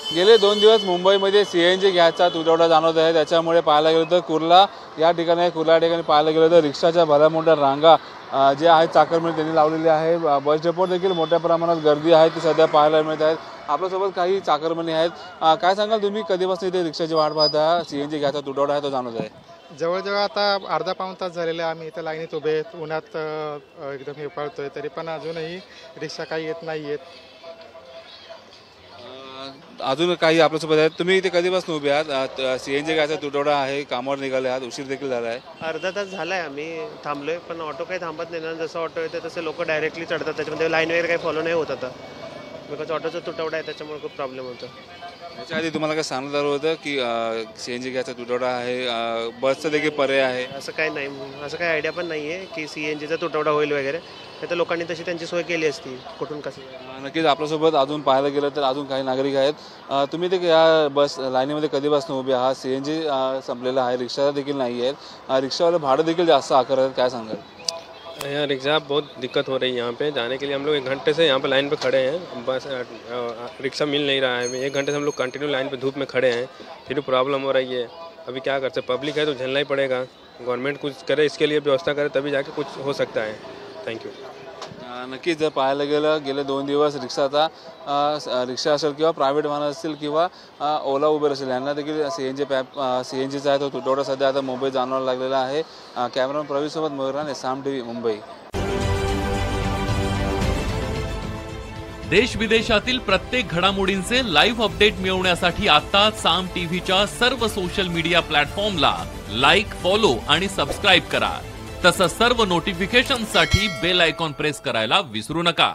गेले 2 दिवस मुंबईमध्ये सीएनजी गॅसचा तुटवडा जाणवत आहे। त्याच्यामुळे पाहायला गेलं तर कुर्ला या ठिकाणी पाहायला गेलं तर रिक्षाच्या भल्या मोठ्या रांगा जे आहेत चाकरमानी त्यांनी लावलेली आहे। बस डेपोवर देखील मोठ्या प्रमाणात गर्दी आहे ती सध्या पाहायला मिळत आहे। आपल्यासोबत काही चाकरमानी आहेत। काय सांगाल तुम्ही कधीपासून इथे रिक्षाची वाट पाहता? सीएनजी गॅसचा तुटवडा आहे तो जाणवत आहे। जवळजवळ आता अर्धा पाऊण तास झालेले आम्ही इथं लाईनीत उभे आहेत, उन्हात एकदम हे पळतोय, तरी पण अजूनही रिक्षा काही येत नाही आहेत। अजून काही आपल्यासोबत आहेत। तुम्ही इथे कधीपासून उभे आहात? सीएनजी गॅसचा तुटवडा आहे, कामावर निघाले आहात, उशीर देखील झाला आहे। अर्धा तास झालाय आम्ही थांबलोय, पण ऑटो काही थांबत नाही ना। जसं ऑटो येते तसे लोक डायरेक्टली चढतात, त्याच्यामध्ये लाईन वगैरे काही फॉलो नाही होत आता, बिकॉज ऑटोचा तुटवडा आहे त्याच्यामुळे खूप प्रॉब्लेम होतो। याच्या आधी तुम्हाला काय सांगण्यात आलं होतं की सीएनजी गॅसचा तुटवडा आहे, बसचा देखील पर्याय आहे? असं काही नाही, असं काही आयडिया पण नाही आहे की सीएनजीचा तुटवडा होईल वगैरे, तर लोकांनी तशी त्यांची सोय केली असती कुठून कसं। नक्कीच आपल्यासोबत अजून पाहायला गेलं तर अजून काही नागरिक आहेत। तुम्ही ते या बस लाईनीमध्ये कधीपासून उभे आहात? सीएनजी संपलेला आहे, रिक्षा देखील नाही आहेत, रिक्षावाले भाडं देखील जास्त आकारतात, काय सांगाल? यहाँ रिक्शा बहुत दिक्कत हो रही है। यहाँ पे जाने के लिए हम लोग 1 घंटे से यहाँ पे लाइन पे खड़े हैं, बस रिक्शा मिल नहीं रहा है। 1 घंटे से हम लोग कंटिन्यू लाइन पे धूप में खड़े हैं, फिर प्रॉब्लम हो रही है। अभी क्या कर सकते, पब्लिक है तो झेलना ही पड़ेगा। गवर्नमेंट कुछ करे इसके लिए, व्यवस्था करे, तभी जाके कुछ हो सकता है। Thank you. नक्कीच जर पाहायला गेलं गेले 2 दिवस रिक्षा असेल किंवा प्रायव्हेट वाहन असतील किंवा ओला उबेर असेल यांना देखील सीएनजीचा आहे तो तुटवडा सध्या आता मुंबईत जाणवायला लागलेला आहे। कॅमेरामन प्रवीणसोबत मयूर राणे, साम टीव्ही, मुंबई। देश विदेशातील प्रत्येक घडामोडींचे लाईव्ह अपडेट मिळवण्यासाठी आता साम टीव्हीच्या सर्व सोशल मीडिया प्लॅटफॉर्मला लाईक, फॉलो आणि सबस्क्राईब करा। तसंच सर्व नोटिफिकेशनसाठी बेल आयकॉन प्रेस करायला विसरू नका।